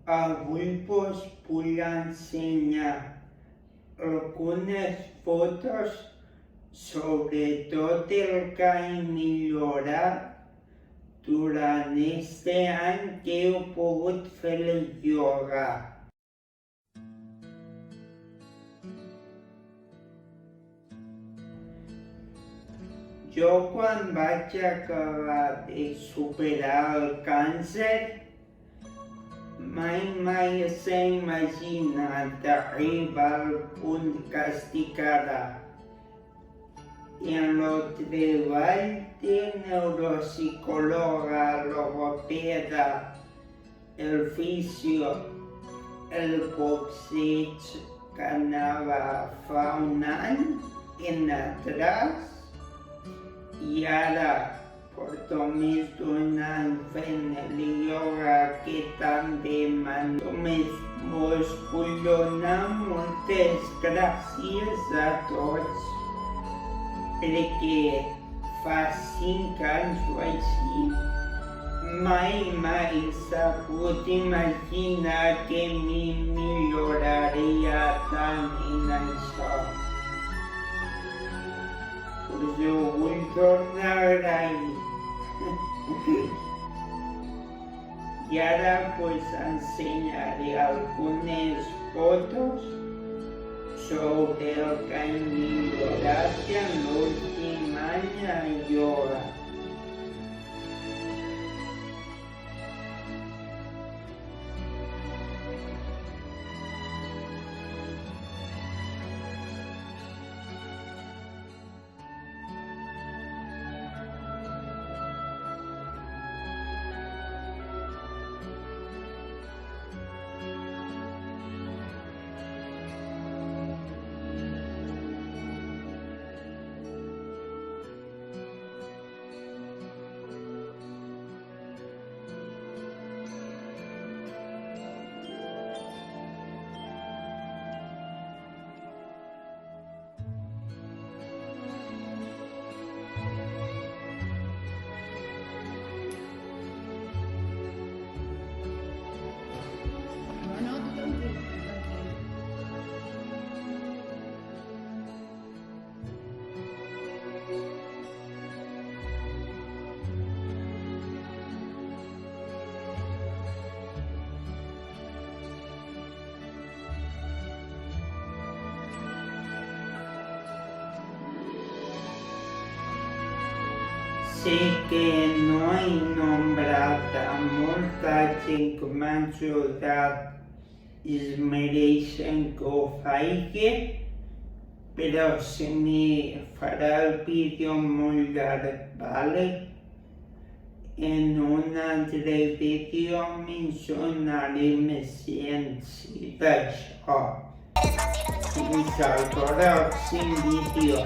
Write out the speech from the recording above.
Avui vos vull ensenyar algunes fotos, sobretot el que he millorat durant este any que he pogut fer el ioga. Jo quan vaig acabar de superar el càncer, mai s'ha imaginat arribar al punt que estic ara. En el treball de neuropsicòloga, logopeda, el fisio, el boxeig que anava fa un any en atràs, i ara porto més d'un any fent el ioga que també només vos vull donar moltes gràcies a tots, perquè fa 5 anys o així mai s'ha pogut imaginar que milloraria tant en això. Us ho vull tornar a agrair. I ara us ensenyaré algunes fotos sobre el que he millorat en l'últim any a ioga. Sé que no he nombrat a molta gent que m'ha ajudat i es mereixen que ho faci, però se me farà el vídeo molt llarg, vale? En un altre vídeo mencionaré més ciència d'això. Fins al pròxim vídeo.